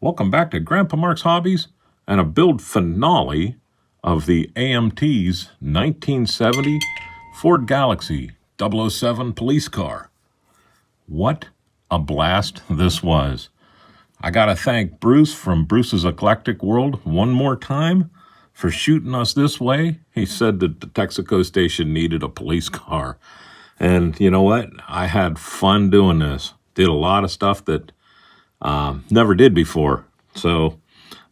Welcome back to Grandpa Mark's Hobbies and a build finale of the AMT's 1970 Ford Galaxie 007 police car. What a blast this was. I gotta thank Bruce from Bruce's Eclectic World one more time for shooting us this way. He said that the Texaco station needed a police car. And you know what? I had fun doing this. Did a lot of stuff that never did before. So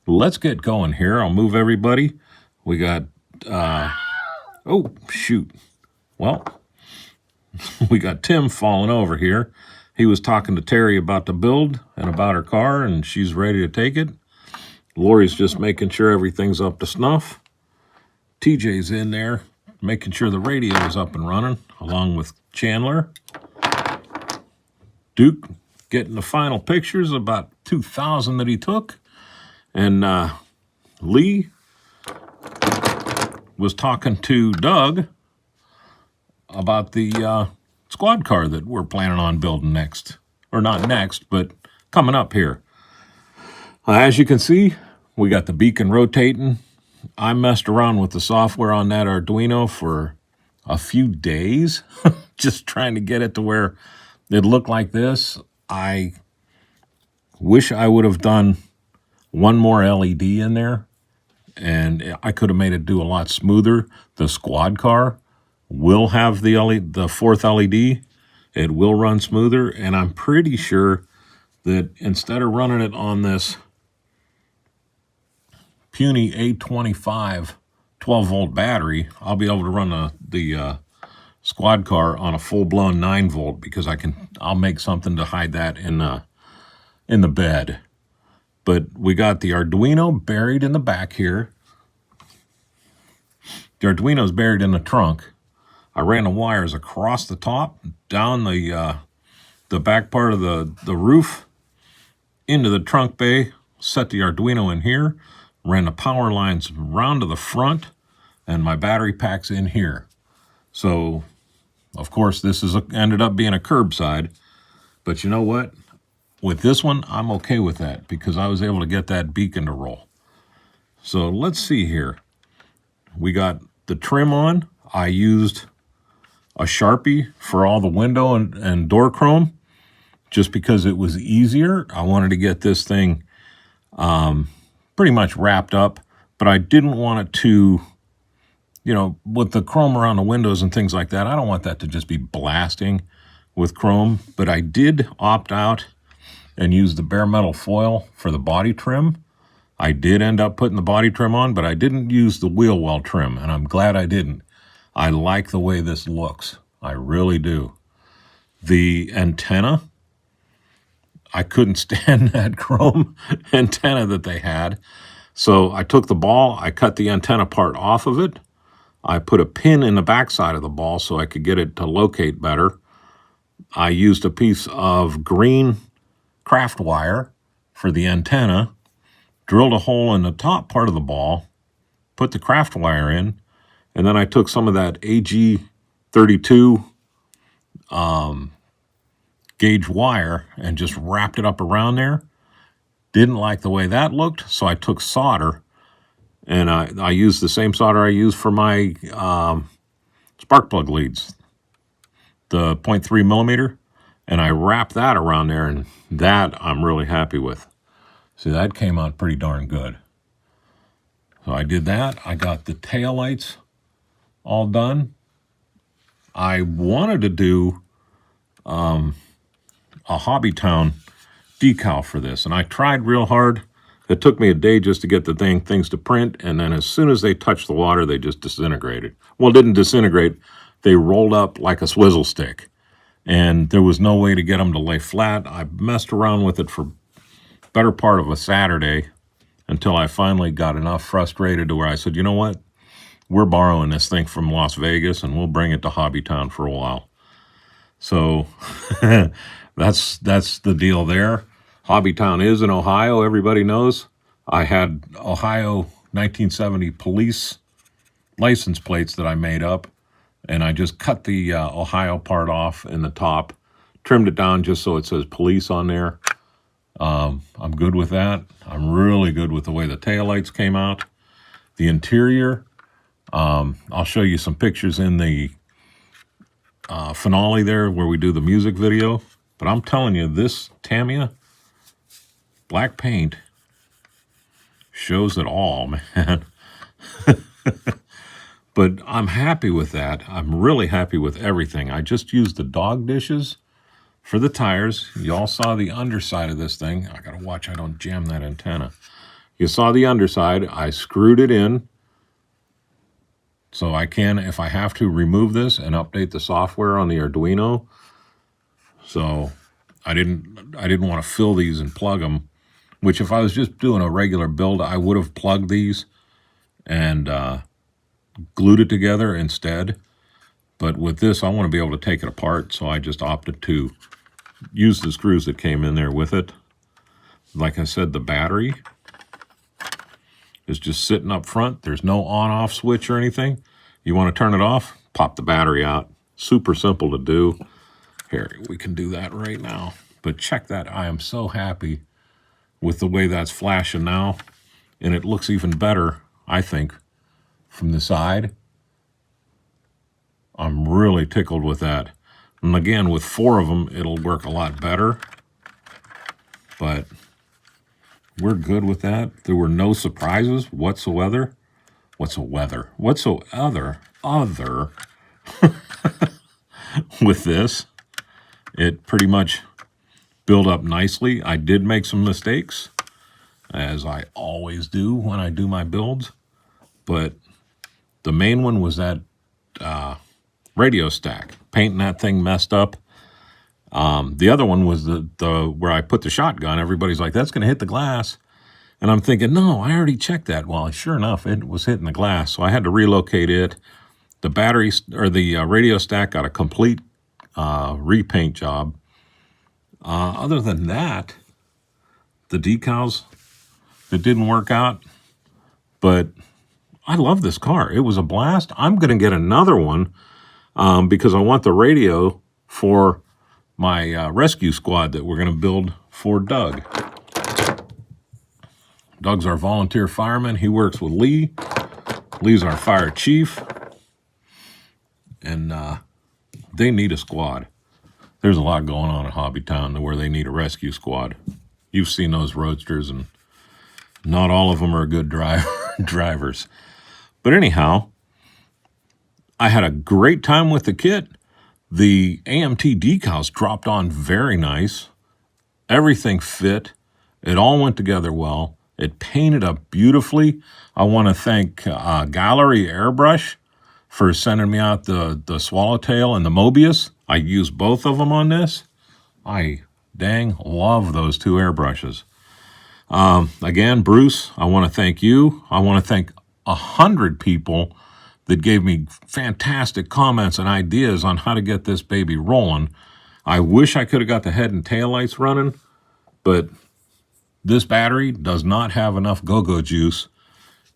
let's get going here. I'll move everybody. We got, oh, shoot. Well, we got Tim falling over here. He was talking to Teri about the build and about her car, and she's ready to take it. Lori's just making sure everything's up to snuff. TJ's in there making sure the radio is up and running, along with Chandler. Duke getting the final pictures, about 2,000 that he took. And Lee was talking to Doug about the squad car that we're planning on building next. Or not next, but coming up here. As you can see, we got the beacon rotating. I messed around with the software on that Arduino for a few days, just trying to get it to where it looked like this. I wish I would have done one more LED in there, and I could have made it do a lot smoother. The squad car will have the fourth LED. It will run smoother, and I'm pretty sure that instead of running it on this puny A25 12-volt battery, I'll be able to run the squad car on a full-blown 9-volt because I'll make something to hide that in the bed. But we got the Arduino buried in the back here. The Arduino's buried in the trunk. I ran the wires across the top, down the back part of the roof, into the trunk bay, set the Arduino in here, ran the power lines around to the front, and my battery pack's in here. So, of course, this ended up being a curbside, but you know what? With this one, I'm okay with that because I was able to get that beacon to roll. So let's see here. We got the trim on. I used a Sharpie for all the window and door chrome just because it was easier. I wanted to get this thing pretty much wrapped up, but I didn't want it to, with the chrome around the windows and things like that, I don't want that to just be blasting with chrome, but I did opt out and use the bare metal foil for the body trim. I did end up putting the body trim on, but I didn't use the wheel well trim, and I'm glad I didn't. I like the way this looks. I really do. The antenna, I couldn't stand that chrome antenna that they had. So I took the ball, I cut the antenna part off of it. I put a pin in the backside of the ball so I could get it to locate better. I used a piece of green craft wire for the antenna, drilled a hole in the top part of the ball, put the craft wire in, and then I took some of that AG32 gauge wire and just wrapped it up around there. Didn't like the way that looked, so I took solder, and I used the same solder I used for my spark plug leads, the 0.3 millimeter, and I wrapped that around there, and that I'm really happy with. See, that came out pretty darn good. So I did that. I got the taillights all done. I wanted to do a Hobbytown decal for this, and I tried real hard. It took me a day just to get the things to print, and then as soon as they touched the water, they just disintegrated. Well, it didn't disintegrate. They rolled up like a swizzle stick, and there was no way to get them to lay flat. I messed around with it for better part of a Saturday until I finally got enough frustrated to where I said, you know what? We're borrowing this thing from Las Vegas, and we'll bring it to Hobbytown for a while. So that's the deal there. Hobbytown is in Ohio, everybody knows. I had Ohio 1970 police license plates that I made up, and I just cut the Ohio part off in the top, trimmed it down just so it says police on there. I'm good with that. I'm really good with the way the taillights came out. The interior, I'll show you some pictures in the finale there where we do the music video. But I'm telling you, this Tamiya black paint shows it all, man. But I'm happy with that. I'm really happy with everything. I just used the dog dishes for the tires. You all saw the underside of this thing. I gotta watch I don't jam that antenna. You saw the underside. I screwed it in so I can, if I have to, remove this and update the software on the Arduino. So I didn't want to fill these and plug them, which if I was just doing a regular build, I would have plugged these and glued it together instead. But with this, I want to be able to take it apart, so I just opted to use the screws that came in there with it. Like I said, the battery is just sitting up front. There's no on-off switch or anything. You want to turn it off, pop the battery out. Super simple to do. Here, we can do that right now. But check that. I am so happy with the way that's flashing now. And it looks even better, I think, from the side. I'm really tickled with that. And again, with 4 of them, it'll work a lot better. But we're good with that. There were no surprises whatsoever. Other with this. It pretty much built up nicely. I did make some mistakes, as I always do when I do my builds. But the main one was that radio stack. Painting that thing messed up. The other one was the where I put the shotgun. Everybody's like, that's going to hit the glass. And I'm thinking, no, I already checked that. Well, sure enough, it was hitting the glass. So I had to relocate it. The battery, or the radio stack, got a complete repaint job. Other than that, the decals, it didn't work out. But I love this car. It was a blast. I'm going to get another one because I want the radio for my rescue squad that we're going to build for Doug. Doug's our volunteer fireman. He works with Lee. Lee's our fire chief. And they need a squad. There's a lot going on in Hobbytown where they need a rescue squad. You've seen those roadsters, and not all of them are good drivers. But anyhow, I had a great time with the kit. The AMT decals dropped on very nice. Everything fit. It all went together well. It painted up beautifully. I want to thank Gaahleri Airbrush for sending me out the Swallowtail and the Mobius. I used both of them on this. I dang love those 2 airbrushes. Again, Bruce, I want to thank you. I want to thank 100 people that gave me fantastic comments and ideas on how to get this baby rolling. I wish I could have got the head and tail lights running, but this battery does not have enough go-go juice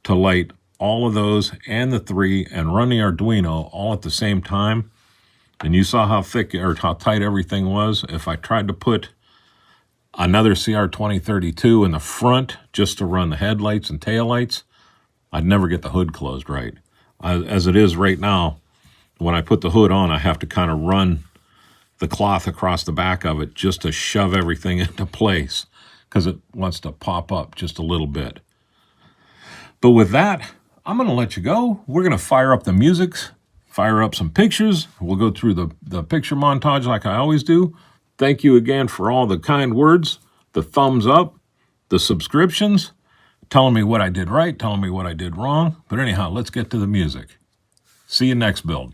to light all of those and the 3 and run the Arduino all at the same time. And you saw how thick or how tight everything was. If I tried to put another CR2032 in the front just to run the headlights and taillights, I'd never get the hood closed right. As it is right now, when I put the hood on, I have to kind of run the cloth across the back of it just to shove everything into place because it wants to pop up just a little bit. But with that, I'm going to let you go. We're going to fire up the music, fire up some pictures. We'll go through the picture montage like I always do. Thank you again for all the kind words, the thumbs up, the subscriptions, telling me what I did right, telling me what I did wrong. But anyhow, let's get to the music. See you next build.